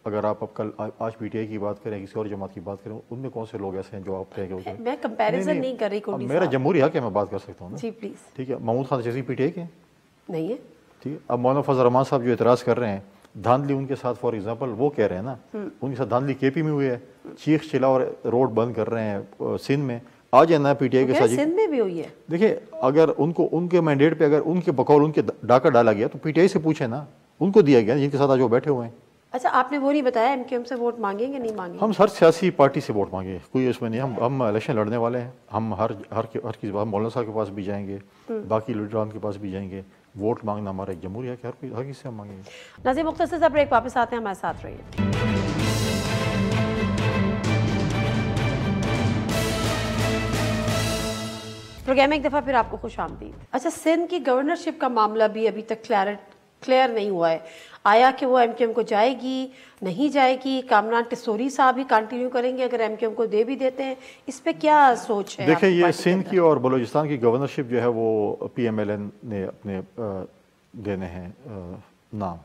اگر آپ اب کل آج پی ٹی آئی کی بات کریں، کسی اور جماعت کی بات کریں، ان میں کون سے لوگ ایسے ہیں جو آپ کہیں گے؟ میں کمپیریزن نہیں کر رہی کوئی. میرا جمہوریہ ہے کہ میں بات کر سکتا ہوں. جی پلیز. ٹھیک ہے. محمود خان جیسی پی ٹی آئی کے نہیں ہے. ٹھیک ہے. اب مولانا فضل الرحمان صاحب جو اعتراض کر رہے ہیں، دھاندلی ان کے ساتھ فار ایگزامپل وہ کہہ رہے ہیں نا، ان کے ساتھ دھاندلی کے پی میں ہوئی ہے، چیخ چلاؤ روڈ بند کر رہے ہیں سندھ میں. آ جائے نا پی ٹی آئی کے ساتھ. سندھ میں بھی ہوئی ہے. دیکھیں اگر ان کے مینڈیٹ پہ اگر ان کے بقول ان کے ڈاکہ ڈالا گیا تو پی ٹی آئی سے پوچھیں نا، ان کو دیا گیا جن کے ساتھ آج وہ بیٹھے ہوئے ہیں. اچھا آپ نے وہ نہیں بتایا ایم کیو ایم سے ووٹ مانگیں گے نہیں مانگیں؟ ہم ہر سیاسی پارٹی سے ووٹ مانگے، کوئی اس میں نہیں. ہم الیکشن لڑنے والے ہیں. ہم ہر کسی بات مولانا صاحب کے پاس بھی جائیں گے، باقی لیڈران کے پاس بھی جائیں گے. ووٹ مانگنا ہمارا ایک جمہوریہ ہے کہ ہر کسی سے ہم مانگیں گے. ناظرین مختصر سا بریک، واپس آتے ہیں، ہمارے ساتھ رہیے. پروگرام ایک دفعہ پھر آپ کو خوش آمدید. اچھا سندھ کی گورنرشپ کا معاملہ بھی ابھی تک کلیئر نہیں ہوا ہے. آیا کہ وہ ایم کیو ایم کو جائے گی نہیں جائے گی؟ کامران ٹسوری صاحب ہی کنٹینیو کریں گے اگر ایم کیو ایم کو دے بھی دیتے ہیں؟ اس پہ کیا سوچ ہے؟ دیکھیں یہ سندھ کی اور بلوچستان کی گورنرشپ جو ہے وہ پی ایم ایل این نے اپنے دینے ہیں نام.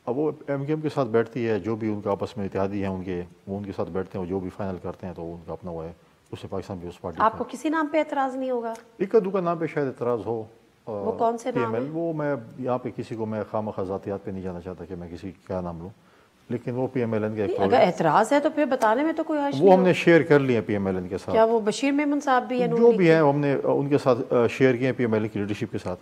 اب وہ ایم کیو ایم کے ساتھ بیٹھتی ہے، جو بھی ان کا آپس میں اتحادی ہیں وہ ان کے ساتھ بیٹھتے ہیں، جو بھی فائنل کرتے ہیں تو ان کا اپنا وہ ہے. اس سے پاکستان پیپلز پارٹی آپ کو کسی نام پہ اعتراض نہیں ہوگا؟ ایک دو کا نام پہ شاید اعتراض ہو. وہ کون سے نام ہیں؟ وہ میں یہاں پہ کسی کو میں خواہ ذاتیات پہ نہیں جانا چاہتا کہ میں کسی کیا نام لوں، لیکن وہ پی ایم ایل این کا ایک اگر اعتراض ہے تو پھر بتانے میں تو کوئی حرج نہیں. وہ ہم نے شیئر کر لیے پی ایم ایل این کے ساتھ. کیا وہ بشیر میمن صاحب بھی ہیں؟ جو بھی ہیں ہم نے ان کے ساتھ شیئر کیے ہیں پی ایم ایل این کی لیڈرشپ کے ساتھ.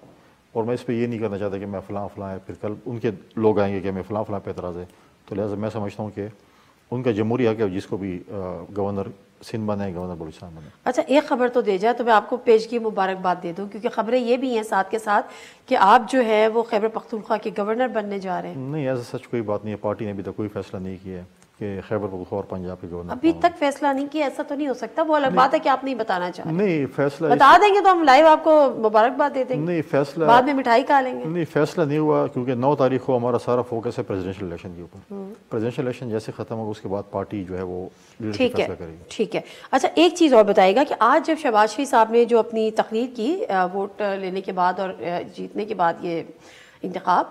اور میں اس پہ یہ نہیں کرنا چاہتا کہ میں فلاں ہے، پھر کل ان کے لوگ آئیں گے کہ میں فلاں پہ اعتراض ہے. تو لہٰذا میں سمجھتا ہوں کہ ان کا جمہوریہ کہ جس کو بھی گورنر سندھ بنے، گورنر بلوچستان بنے. اچھا ایک خبر تو دے جائے تو میں آپ کو پیشگی مبارکباد دے دوں، کیونکہ خبریں یہ بھی ہیں ساتھ کے ساتھ کہ آپ جو ہے وہ خیبر پختونخوا کے گورنر بننے جا رہے ہیں. نہیں ایسا سچ کوئی بات نہیں ہے. پارٹی نے ابھی تک کوئی فیصلہ نہیں کیا ہے کہ خیبر پختونخوا اور پنجاب کے گورنر. ابھی تک فیصلہ نہیں کیا؟ ایسا تو نہیں ہو سکتا. وہ الگ بات ہے کہ آپ نہیں بتانا چاہتے. نہیں فیصلہ بتا دیں گے تو ہم لائیو آپ کو مبارکباد دے دیں گے. نہیں فیصلہ بعد میں مٹھائی کھا لیں گے. نہیں فیصلہ نہیں ہوا کیونکہ 9 تاریخ کو ہمارا سارا فوکس ہے پریزیڈنشل الیکشن کے اوپر. پریزیڈنشل الیکشن جیسے ختم ہوگا اس کے بعد پارٹی جو ہے وہ ٹھیک ہے فیصلہ کرے گی. ٹھیک ہے. اچھا ایک چیز اور بتائے گا کہ آج جب شہباز شریف صاحب نے جو اپنی تقریر کی ووٹ لینے کے بعد اور جیتنے کے بعد یہ انتخاب،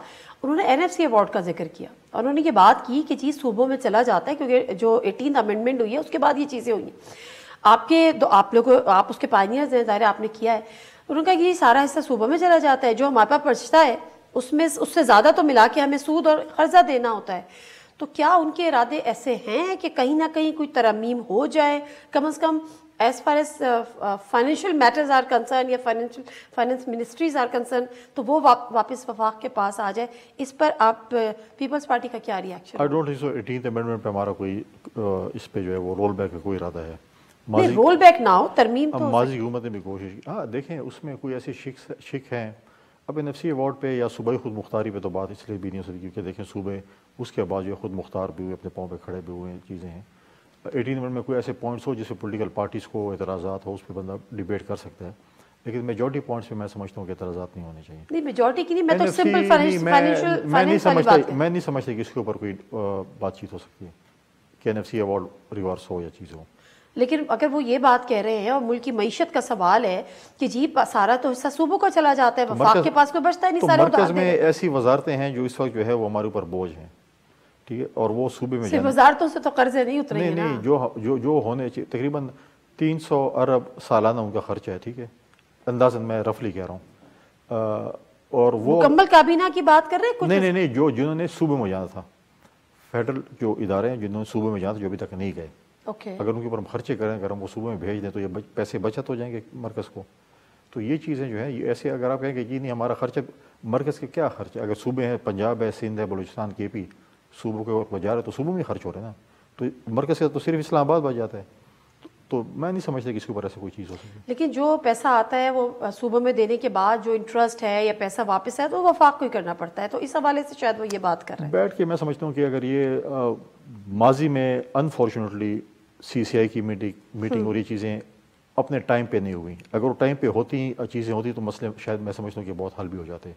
انہوں نے این ایف سی ایوارڈ کا ذکر کیا. انہوں نے یہ بات کی کہ چیز صوبوں میں چلا جاتا ہے کیونکہ جو 18th امینڈمنٹ ہوئی ہے اس کے بعد یہ چیزیں ہوئی ہیں. آپ اس کے پائنیئرز ہیں، ظاہر آپ نے کیا ہے. انہوں نے کہا کہ یہ سارا حصہ صوبوں میں چلا جاتا ہے، جو ہمارے پاس بچتا ہے اس سے زیادہ تو ملا کے ہمیں سود اور قرضہ دینا ہوتا ہے. تو کیا ان کے ارادے ایسے ہیں کہ کہیں نہ کہیں کوئی ترمیم ہو جائے، کم از کم as far as financial matters are concern یا فائنینس منسٹریز آر کنسرن تو وہ واپس وفاق کے پاس آ جائے؟ اس پر آپ پیپلز پارٹی کا کیا reaction? I don't think so 18th amendment پہ ہمارا کوئی اس پہ جو ہے وہ رول بیک کا کوئی ارادہ ہے. نہیں رول بیک نہ ہو، ترمیم تو ماضی حکومت نے بھی کوشش کی. ہاں دیکھیں اس میں کوئی ایسی شک ہیں. اب این ایف سی ایوارڈ پہ یا صوبائی خود مختاری پہ تو بات اس لیے بھی نہیں ہو سکتی کیونکہ دیکھیں صوبے اس کے بعد جو خود مختار بھی ہوئے، اپنے پاؤں پہ کھڑے بھی ہوئے چیزیں ہیں. 18 امینڈمنٹ میں کوئی ایسے پوائنٹس ہو جس پہ پولیٹیکل پارٹیز کو اعتراضات ہو، اس پہ بندہ ڈیبیٹ کر سکتا ہے، لیکن میجورٹی پوائنٹس پہ میں سمجھتا ہوں کہ اعتراضات نہیں ہونے چاہیے. نہیں میجورٹی کی نہیں، میں تو سمپل فائنینشیل میں نہیں سمجھتا کہ اس کے اوپر کوئی بات چیت ہو سکتی ہے کہ N F C award reverse ہو یا چیز ہو. لیکن اگر وہ یہ بات کہہ رہے ہیں اور ملک کی معیشت کا سوال ہے کہ جی سارا تو حصہ صوبوں کا چلا جاتا ہے، وفاق کے پاس کوئی بچتا ہی نہیں، سارے مرکز میں ایسی وزارتیں ہیں جو اس وقت جو ہے وہ ہمارے اوپر بوجھ ہیں. ٹھیک ہے. اور وہ صوبے میں وزارتوں سے تو قرضے نہیں اتریں گے. نہیں جو ہونے چاہیے تقریباً 300 ارب سالانہ ان کا خرچہ ہے. ٹھیک ہے. اندازاً میں رفلی کہہ رہا ہوں. اور وہ مکمل کابینہ کی بات کر رہے ہیں؟ نہیں جنہوں نے صوبے میں جانا تھا، فیڈرل جو ادارے ہیں جنہوں نے صوبے میں جانا تھا جو ابھی تک نہیں گئے، اگر ان کے اوپر ہم خرچے کریں، اگر ہم وہ صوبے میں بھیج دیں تو یہ پیسے بچت ہو جائیں گے مرکز کو. تو تو یہ چیزیں جو ہیں یہ ایسے اگر آپ کہیں کہ جی نہیں ہمارا خرچہ مرکز کا کیا خرچ ہے, اگر صوبے ہیں پنجاب ہے, سندھ ہے, بلوچستان, کے پی, صوبوں کے اور بجا رہے تو صوبوں میں خرچ ہو رہے ہیں نا, تو مرکز کا تو صرف اسلام آباد بچ جاتا ہے. تو میں نہیں سمجھتا کہ اس کے اوپر ایسا کوئی چیز ہو سکے. لیکن جو پیسہ آتا ہے وہ صوبوں میں دینے کے بعد جو انٹرسٹ ہے یا پیسہ واپس ہے تو وفاق کو ہی کرنا پڑتا ہے, تو اس حوالے سے شاید وہ یہ بات کر رہے ہیں. بیٹھ کے میں سمجھتا ہوں کہ اگر یہ ماضی میں انفارچونیٹلی سی سی آئی کی میٹنگ اور یہ چیزیں اپنے ٹائم پہ نہیں ہوئی, اگر وہ ٹائم پہ ہوتی چیزیں ہوتی تو مسئلے شاید میں سمجھتا ہوں کہ بہت حل بھی ہو جاتے.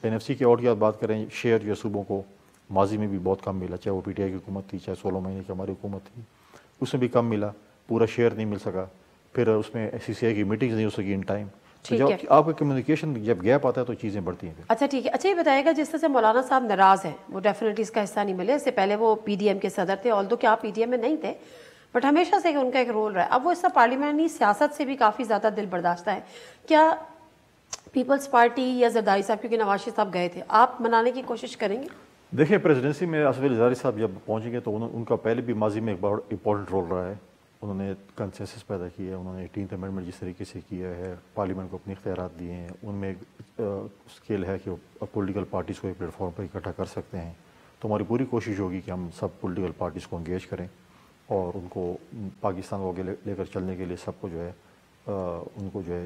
این ایف سی کے آؤٹ کی بات کریں, شیئر جو صوبوں کو ماضی میں بھی بہت کم ملا, چاہے وہ پی ٹی آئی کی حکومت تھی, چاہے 16 مہینے کی ہماری حکومت تھی, اس میں بھی کم ملا, پورا شیئر نہیں مل سکا. پھر اس میں سی سی آئی کی میٹنگز نہیں ہو سکی ان ٹائم. جب آپ کا کمیونیکیشن جب گیپ آتا ہے تو چیزیں بڑھتی ہیں. اچھا ٹھیک ہے. اچھا یہ بتائیے گا جس طرح سے مولانا صاحب ناراض ہیں, وہ ڈیفینیٹلی اس کا حصہ نہیں ملے, اس سے پہلے وہ پی ڈی ایم کے صدر تھے, آلدو کہ آپ پی ڈی ایم میں نہیں تھے, بٹ ہمیشہ سے ان کا ایک رول رہا ہے. اب وہ اس طرح پارلیمانی سیاست سے بھی کافی زیادہ دل برداشتہ ہے. کیا پیپلز پارٹی یا زرداری صاحب, کیونکہ نواز شریف صاحب گئے تھے, آپ منانے کی کوشش کریں گے؟ دیکھیں پریزیڈنسی میں آصف علی زرداری صاحب جب پہنچیں گے تو ان کا پہلے بھی ماضی میں ایک بڑا امپورٹنٹ رول رہا ہے. انہوں نے کنسنسس پیدا کیا ہے, انہوں نے 18th امینڈمنٹ جس طریقے سے کیا ہے, پارلیمنٹ کو اپنے اختیارات دیے ہیں, ان میں ایک اسکیل ہے کہ وہ پولیٹیکل پارٹیز کو ایک پلیٹ فارم پر اکٹھا کر سکتے ہیں. تو ہماری پوری کوشش ہوگی کہ ہم سب پولیٹیکل پارٹیز کو انگیج کریں اور ان کو پاکستان کو آگے لے کر چلنے کے لیے سب کو جو ہے ان کو جو ہے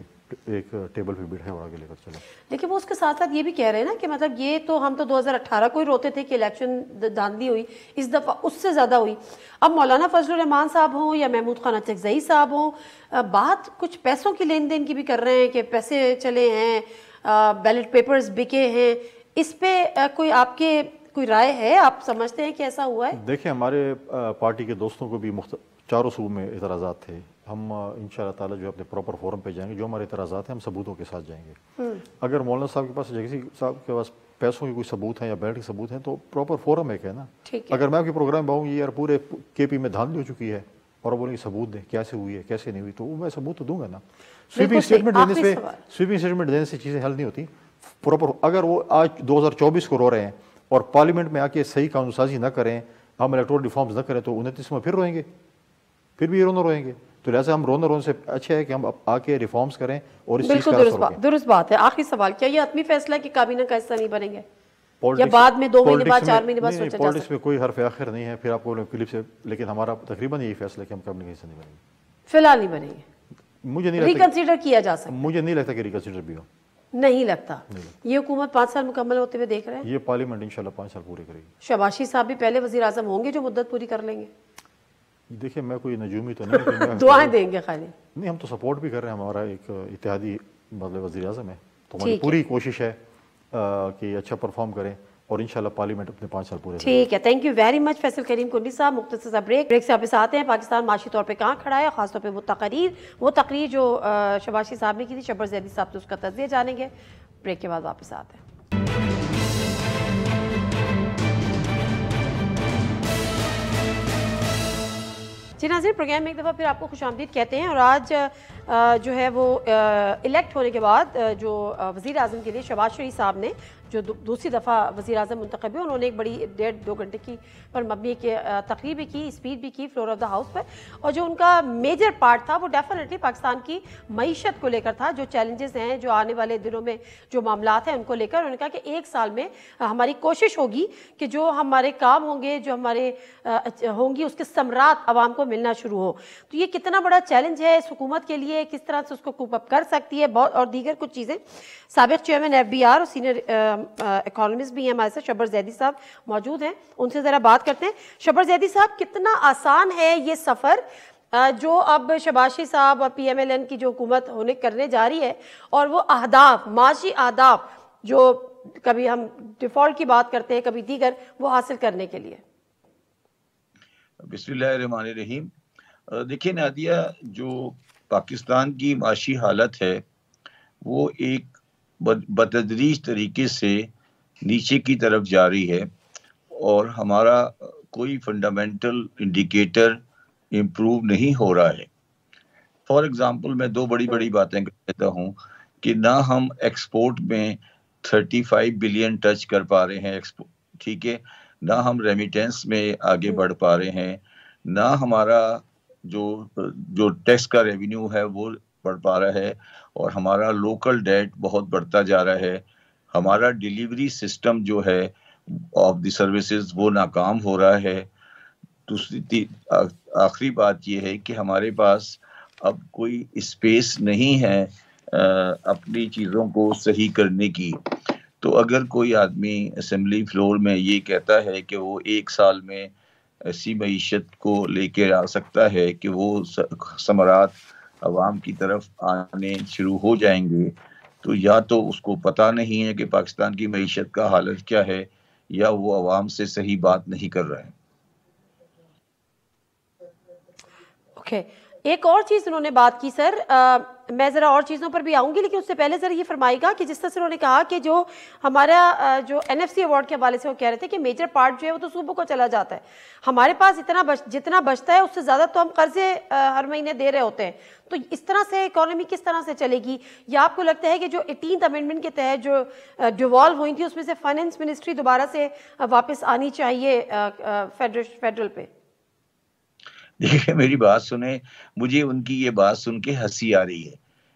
ایک ٹیبل پہ بیٹھے اور آگے لے کر چلیں. لیکن وہ اس کے ساتھ ساتھ یہ بھی کہہ رہے ہیں نا کہ مطلب یہ تو ہم تو 2018 کو ہی روتے تھے کہ الیکشن دھاندلی ہوئی, اس دفعہ اس سے زیادہ ہوئی. اب مولانا فضل الرحمان صاحب ہوں یا محمود خان اچکزئی صاحب ہوں, بات کچھ پیسوں کی لین دین کی بھی کر رہے ہیں کہ پیسے چلے ہیں, بیلٹ پیپرز بکے ہیں, اس پہ کوئی آپ کے کوئی رائے ہے, آپ سمجھتے ہیں کہ ایسا ہوا ہے؟ دیکھیں ہمارے پارٹی کے دوستوں کو بھی چاروں صوبوں میں اعتراضات تھے. ہم انشاءاللہ تعالیٰ جو اپنے پراپر فورم پہ جائیں گے, جو ہمارے اعتراضات ہیں ہم ثبوتوں کے ساتھ جائیں گے. اگر مولانا صاحب کے پاس جگسی صاحب کے پاس پیسوں کے کوئی ثبوت ہیں یا بیلٹ کے ثبوت ہیں تو پراپر فورم ایک ہے نا. اگر میں آپ کے پروگرام میں آؤں گی یار پورے کے پی میں دھاندلی ہو چکی ہے اور بولیں گے ثبوت دیں کیسے ہوئی ہے کیسے نہیں ہوئی, تو میں ثبوت تو دوں گا نا. سویپنگ اسٹیٹمنٹ دینے سے چیزیں حل نہیں ہوتی. پراپر اگر وہ آج 2024 کو رو رہے ہیں اور پارلیمنٹ میں آ کے صحیح قانون سازی نہ کریں, ہم الیکٹورل ریفارمز نہ کریں تو 29 میں پھر روئیں گے, پھر بھی یہ رونا روئیں گے. تو لہٰذا ہم رونے سے اچھا ہے کہ ہم آ کے ریفارمز کریں اور اس چیز کا اثر روکیں. درست بات ہے. آخری سوال, کیا یہ حتمی فیصلہ ہے کہ کابینہ کا حصہ نہیں بنیں گے یا بعد میں 2 مہینے بعد 4 مہینے بعد سوچا جا سکتا ہے؟ پالیٹکس میں کوئی حرف آخر نہیں ہے, پھر آپ کو کلپ سے, لیکن ہمارا تقریباً یہی فیصلہ ہے کہ ہم کابینہ کا حصہ نہیں بنیں گے. فی الحال نہیں بنیں گے, مجھے نہیں لگتا ریکنسیڈر کیا جا سکتا, مجھے نہیں لگتا کہ ریکنسیڈر بھی ہو. نہیں لگتا. یہ حکومت 5 سال مکمل ہوتے ہوئے دیکھ رہے ہیں, یہ پارلیمنٹ انشاءاللہ 5 سال پورے کرے گی. شہباز شریف صاحب بھی پہلے وزیر اعظم ہوں گے جو مدت پوری کر لیں گے. دیکھیں میں کوئی نجومی تو نہیں, دعائیں دیں گے خالی نہیں, ہم تو سپورٹ بھی کر رہے ہیں, ہمارا ایک اتحادی مطلب وزیر اعظم ہے, تو ہماری پوری کوشش ہے کہ اچھا پرفارم کریں اور انشاءاللہ پارلیمنٹ اپنے 5 سال پورے. ٹھیک ہے, thank you very much Faisal Karim Kundi صاحب. مختصر سا بریک سے واپس آتے ہیں. پاکستان معاشی طور پہ کہاں کھڑا ہے, خاص طور پہ وہ تقریر جو شہباز شریف صاحب نے کی تھی, شبر زیدی صاحب سے اس کا تجزیہ جانیں گے. بریک کے بعد واپس آتے ہیں. جی ناظرین, پروگرام میں ایک دفعہ پھر آپ کو خوش آمدید کہتے ہیں. اور آج جو ہے وہ الیکٹ ہونے کے بعد جو وزیر اعظم کے لیے شہباز شریف صاحب نے جو دوسری دفعہ وزیر اعظم منتخب ہوئے, انہوں نے ایک بڑی 1.5-2 گھنٹے کی پر مبنی ایک تقریر بھی کی, اسپیچ بھی کی فلور آف دا ہاؤس پر. اور جو ان کا میجر پارٹ تھا وہ ڈیفینیٹلی پاکستان کی معیشت کو لے کر تھا, جو چیلنجز ہیں, جو آنے والے دنوں میں جو معاملات ہیں ان کو لے کر. انہوں نے کہا کہ 1 سال میں ہماری کوشش ہوگی کہ جو ہمارے کام ہوں گے, جو ہمارے ہوں گی, اس کے ثمرات عوام کو ملنا شروع ہو. تو یہ کتنا بڑا چیلنج ہے اس حکومت کے لیے, کس طرح سے اس کو کوپ اپ کر سکتی ہے, بہت اور دیگر کچھ چیزیں. سابق چیئرمین FBR اور سینئر اکانومسٹ بھی ہیں ہمارے ساتھ, شبر زیدی صاحب موجود ہیں, ان سے ذرا بات کرتے ہیں. شبر زیدی صاحب, کتنا آسان ہے یہ سفر جو اب شہباز شریف صاحب اور PMLN کی جو حکومت کرنے جا رہی ہے, اور وہ اہداف, معاشی اہداف جو کبھی ہم ڈیفالٹ کی بات کرتے ہیں, کبھی دیگر, وہ حاصل کرنے کے لیے؟ بسم اللہ الرحمن الرحیم. دیکھیں نادیہ, جو پاکستان کی معاشی حالت ہے وہ ایک بتدریج طریقے سے نیچے کی طرف جا رہی ہے, اور ہمارا کوئی فنڈامنٹل انڈیکیٹر امپروو نہیں ہو رہا ہے. فار ایگزامپل میں 2 بڑی باتیں کہتا ہوں کہ نہ ہم ایکسپورٹ میں 35 بلین ٹچ کر پا رہے ہیں, ٹھیک ہے, نہ ہم ریمیٹنس میں آگے بڑھ پا رہے ہیں, نہ ہمارا جو ٹیکس کا ریونیو ہے وہ پڑ پا رہا ہے اور ہمارا لوکل ڈیٹ بہت بڑھتا جا رہا ہے. ہمارا ڈیلیوری سسٹم جو ہے آف دی سروسز وہ ناکام ہو رہا ہے. دوسری آخری بات یہ ہے کہ ہمارے پاس اب کوئی اسپیس نہیں ہے اپنی چیزوں کو صحیح کرنے کی. تو اگر کوئی آدمی اسمبلی فلور میں یہ کہتا ہے کہ وہ 1 سال میں ایسی معیشت کو لے کے آ سکتا ہے کہ وہ ثمرات عوام کی طرف آنے شروع ہو جائیں گے، تو یا تو اس کو پتہ نہیں ہے کہ پاکستان کی معیشت کا حالت کیا ہے، یا وہ عوام سے صحیح بات نہیں کر رہے ہیں. اوکے، ایک اور چیز انہوں نے بات کی سر، میں ذرا اور چیزوں پر بھی آؤں گی، لیکن اس سے پہلے ذرا یہ فرمائے گا کہ جس طرح سے انہوں نے کہا کہ جو ہمارا جو NFC ایوارڈ کے حوالے سے وہ کہہ رہے تھے کہ میجر پارٹ جو ہے وہ تو صوبوں کو چلا جاتا ہے، ہمارے پاس جتنا بچتا ہے اس سے زیادہ تو ہم قرضے ہر مہینے دے رہے ہوتے ہیں. تو اس طرح سے اکانومی کس طرح سے چلے گی؟ یا آپ کو لگتا ہے کہ جو 18th امینڈمنٹ کے تحت جو ڈیوالو ہوئی تھی اس میں سے فائنینس منسٹری دوبارہ سے واپس آنی چاہیے فیڈرل پہ؟ دیکھیں میری بات سنیں، مجھے ان کی یہ بات سن کے ہنسی آ رہی ہے.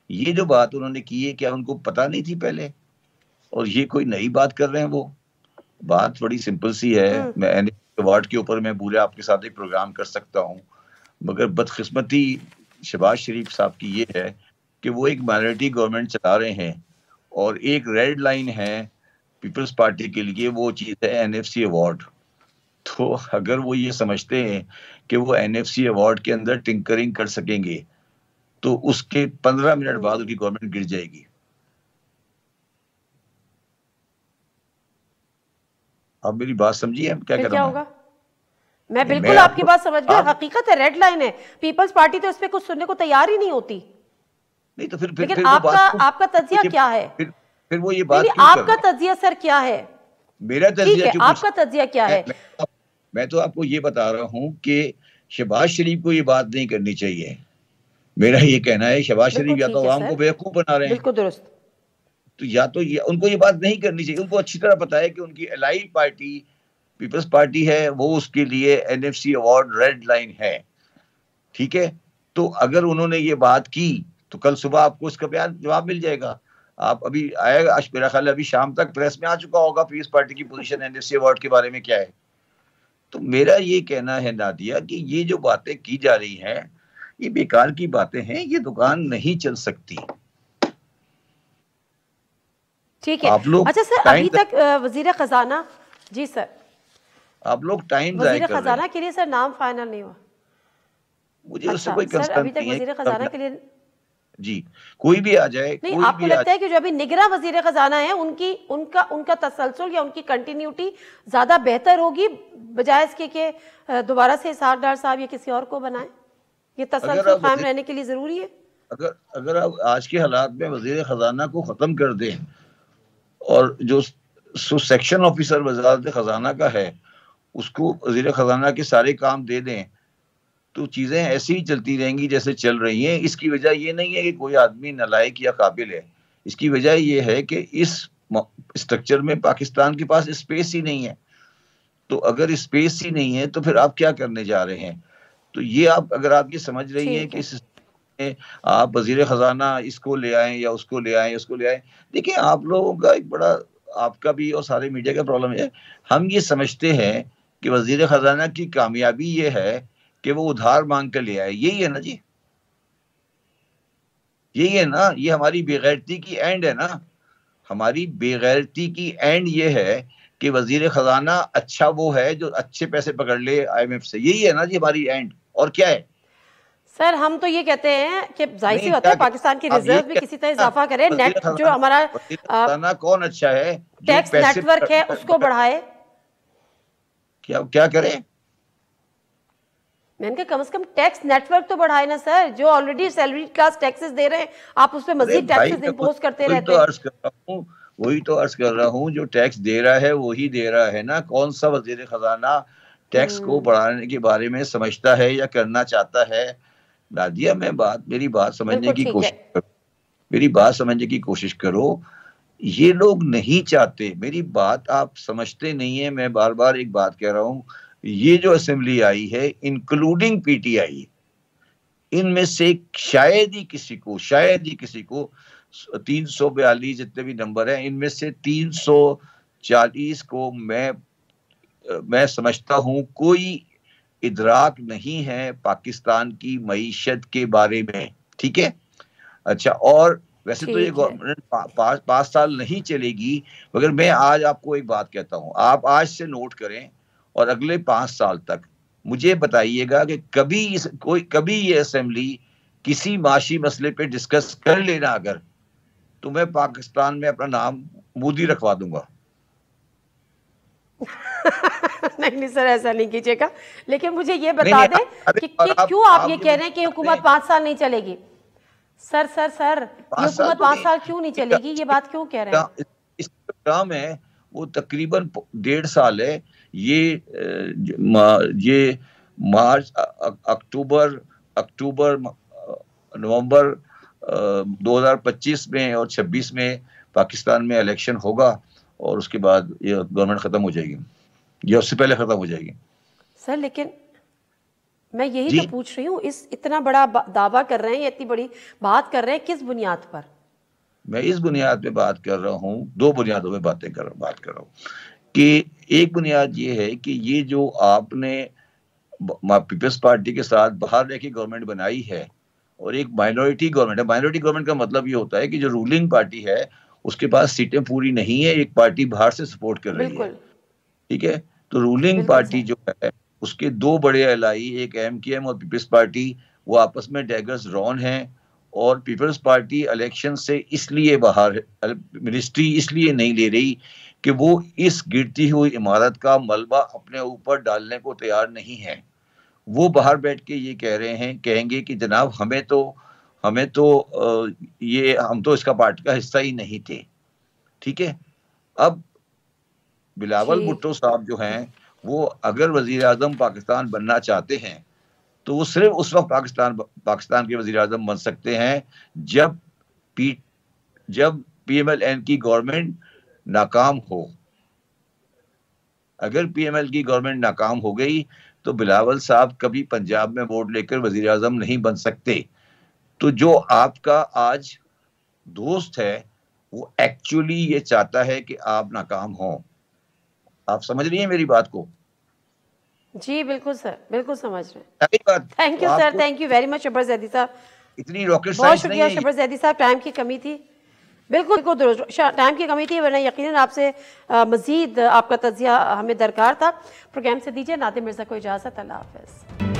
یہ جو بات انہوں نے کی ہے کیا ان کو پتہ نہیں تھی پہلے؟ اور یہ کوئی نئی بات کر رہے ہیں؟ وہ بات بڑی سمپل سی ہے. میں ایوارڈ کے اوپر میں پورے آپ کے ساتھ ایک پروگرام کر سکتا ہوں، مگر بدقسمتی شہباز شریف صاحب کی یہ ہے کہ وہ ایک مائنورٹی گورنمنٹ چلا رہے ہیں، اور ایک ریڈ لائن ہے پیپلز پارٹی کے لیے، وہ چیز ہے NFC ایوارڈ. تو اگر وہ یہ سمجھتے ہیں کہ وہ NFC ایوارڈ کے اندر ٹنکرنگ کر سکیں گے تو اس کے 15 منٹ بعد ان کی گورنمنٹ گر جائے گی. آپ میری بات سمجھیے، کیا کر رہا ہوں؟ میں بالکل آپ کی بات سمجھ گیا، حقیقت ہے ریڈ لائن ہے. پیپلز پارٹی تو اس پہ کچھ سننے کو تیار ہی نہیں ہوتی. نہیں تو پھر لیکن آپ کا تجزیہ کیا ہے؟ پھر وہ یہ بات آپ کا تجزیہ سر کیا ہے؟ میرا تجزیہ آپ کا تجزیہ کیا ہے؟ میں تو آپ کو یہ بتا رہا ہوں کہ شہباز شریف کو یہ بات نہیں کرنی چاہیے. میرا یہ کہنا ہے شہباز شریف یا تو عوام کو بیوقوف بنا رہے ہیں، بالکل درست، تو یا تو ان کو یہ بات نہیں کرنی چاہیے. ان کو اچھی طرح پتا ہے کہ ان کی الائی پارٹی پیپلز پارٹی ہے، وہ اس کے لیے NFC ایوارڈ ریڈ لائن ہے. ٹھیک ہے، تو اگر انہوں نے یہ بات کی تو کل صبح آپ کو اس کا جواب مل جائے گا. آپ ابھی آئے گا، میرا خیال ہے ابھی شام تک پریس میں آ چکا ہوگا پیپلز پارٹی کی پوزیشن NFC ایوارڈ کے بارے میں کیا ہے. تو میرا یہ کہنا ہے نادیہ کہ یہ جو باتیں کی جا رہی ہیں یہ بیکار کی باتیں ہیں، یہ دکان نہیں چل سکتی. ٹھیک ہے. اچھا سر، ابھی تک وزیر خزانہ، جی سر، آپ لوگ ٹائم ضائع وزیر کر رہے ہیں. خزانہ کے لیے سر نام فائنل نہیں ہوا. مجھے اس سے کوئی کنسرن ابھی تک وزیر خزانہ کے لیے جی کوئی بھی آ جائے. نہیں، آپ کو لگتا ہے کہ جو ابھی نگراں وزیر خزانہ ہیں ان کا تسلسل یا ان کی کنٹینیوٹی زیادہ بہتر ہوگی بجائے اس کے کہ دوبارہ سے اسحاق ڈار صاحب یا کسی اور کو بنائیں؟ یہ تسلسل قائم رہنے کے لیے ضروری ہے. اگر آپ آج کے حالات میں وزیر خزانہ کو ختم کر دیں اور جو سیکشن آفیسر وزارت خزانہ کا ہے اس کو وزیر خزانہ کے سارے کام دے دیں تو چیزیں ایسی ہی چلتی رہیں گی جیسے چل رہی ہیں. اس کی وجہ یہ نہیں ہے کہ کوئی آدمی نالائق یا قابل ہے، اس کی وجہ یہ ہے کہ اس اسٹرکچر میں پاکستان کے پاس اسپیس ہی نہیں ہے. تو اگر اسپیس ہی نہیں ہے تو پھر آپ کیا کرنے جا رہے ہیں؟ تو یہ اگر آپ یہ سمجھ رہی ہیں کہ اس آپ وزیر خزانہ اس کو لے آئیں یا اس کو لے آئیں اس کو لے آئیں، دیکھیں آپ لوگوں کا ایک بڑا، آپ کا بھی اور سارے میڈیا کا پرابلم ہے. ہم یہ سمجھتے ہیں کہ وزیر خزانہ کی کامیابی یہ ہے کہ وہ ادھار مانگ کر لے آئے. یہی ہے نا جی، یہی ہے نا. یہ ہماری بے غیرتی کی اینڈ ہے نا. ہماری بے غیرتی کی اینڈ یہ ہے کہ وزیر خزانہ اچھا وہ ہے جو اچھے پیسے پکڑ لے IMF سے. یہی ہے نا جی ہماری اینڈ. اور کیا ہے سر؟ ہم تو یہ کہتے ہیں کہ ظاہر سی ہوتا ہے پاکستان کی ریزرو بھی کسی طرح اضافہ کرے. نیٹ جو ہمارا کون اچھا ہے، ٹیکس نیٹ ورک ہے اس کو بڑھائے. کیا کرے؟ میں نے کہا کم از کم ٹیکس نیٹ ورک تو بڑھائے نا سر. جو آلریڈی سیلری کلاس ٹیکسز دے رہے ہیں آپ اس پہ مزید ٹیکسز امپوز کرتے رہتے ہیں. وہی تو عرض کر رہا ہوں، جو ٹیکس دے رہا ہے وہی دے رہا ہے نا. کون سا وزیر خزانہ ٹیکس کو بڑھانے کے بارے میں سمجھتا ہے یا کرنا چاہتا ہے؟ نادیہ میری بات سمجھنے کی کوشش کرو. یہ لوگ نہیں چاہتے، میری بات آپ سمجھتے نہیں ہیں. میں بار بار ایک بات کہہ رہا ہوں، یہ جو اسمبلی آئی ہے انکلوڈنگ PTI، ان میں سے شاید ہی کسی کو 342 جتنے بھی نمبر ہیں ان میں سے 340 کو میں سمجھتا ہوں کوئی ادراک نہیں ہے پاکستان کی معیشت کے بارے میں. ٹھیک ہے, اچھا, اور ویسے تو یہ گورنمنٹ 5 سال نہیں چلے گی, مگر میں آج آپ کو ایک بات کہتا ہوں, آپ آج سے نوٹ کریں اور اگلے 5 سال تک مجھے بتائیے گا کہ کبھی یہ اسمبلی کسی معاشی مسئلے پہ ڈسکس کر لینا اگر, تو میں پاکستان میں اپنا نام مودی رکھوا دوں گا. نہیں سر, ایسا نہیں کیجیے گا, لیکن مجھے یہ بتا دیں کہ کیوں آپ یہ کہہ رہے ہیں کہ حکومت 5 سال نہیں چلے گی. سر یہ حکومت 5 سال کیوں نہیں چلے گی, یہ بات کیوں کہہ رہے ہیں؟ اس کام ہے وہ تقریباً 1.5 سال ہے. یہ مارچ اکتوبر نومبر 2025 میں اور 26 میں پاکستان میں الیکشن ہوگا, اور اس کے بعد یہ گورنمنٹ ختم ہو جائے گی, یہ اس سے پہلے ختم ہو جائے گی. سر لیکن میں یہی تو پوچھ رہی ہوں, اس اتنا بڑا دعویٰ کر رہے ہیں, اتنی بڑی بات کر رہے ہیں, کس بنیاد پر؟ میں اس بنیاد پہ بات کر رہا ہوں, 2 بنیادوں پہ بات کر رہا ہوں. کہ ایک بنیاد یہ ہے کہ یہ جو آپ نے پیپلز پارٹی کے ساتھ باہر رہ کے گورنمنٹ بنائی ہے, اور ایک مائنورٹی گورنمنٹ ہے. مائنورٹی گورنمنٹ کا مطلب یہ ہوتا ہے کہ جو رولنگ پارٹی ہے اس کے پاس سیٹیں پوری نہیں ہے, ایک پارٹی باہر سے سپورٹ کر رہی ہے. ٹھیک ہے, تو رولنگ پارٹی جو ہے اس کے 2 بڑے الائی, ایک MKM اور پیپلز پارٹی, وہ آپس میں ڈیگرز رون ہیں. اور پیپلز پارٹی الیکشن سے اس لیے باہر, منسٹری اس لیے نہیں لے رہی کہ وہ اس گرتی ہوئی عمارت کا ملبہ اپنے اوپر ڈالنے کو تیار نہیں ہے. وہ باہر بیٹھ کے یہ کہیں گے کہ جناب ہم تو اس کا پارٹی کا حصہ ہی نہیں تھے. ٹھیک ہے, اب بلاول بھٹو صاحب جو ہیں وہ اگر وزیر اعظم پاکستان بننا چاہتے ہیں تو وہ صرف اس وقت پاکستان کے وزیر اعظم بن سکتے ہیں جب PMLN کی گورنمنٹ ناکام ہو. اگر PML کی گورنمنٹ ناکام ہو گئی تو بلاول صاحب کبھی پنجاب میں ووٹ لے کر وزیر اعظم نہیں بن سکتے. تو جو آپ کا آج دوست ہے وہ ایکچولی یہ چاہتا ہے کہ آپ ناکام ہوں. آپ سمجھ رہی ہیں میری بات کو؟ جی بالکل سر, بالکل سمجھ رہے ہیں. Thank you sir, thank you very much Shabbar Zaidi صاحب. اتنی راکٹ بہت شکریہ شبر زیدی صاحب, ٹائم کی کمی تھی. بالکل ٹائم کی کمی تھی, ورنہ یقیناً آپ سے مزید آپ کا تجزیہ ہمیں درکار تھا. پروگرام سے دیجیے نادر مرزا کو اجازت. اللہ حافظ.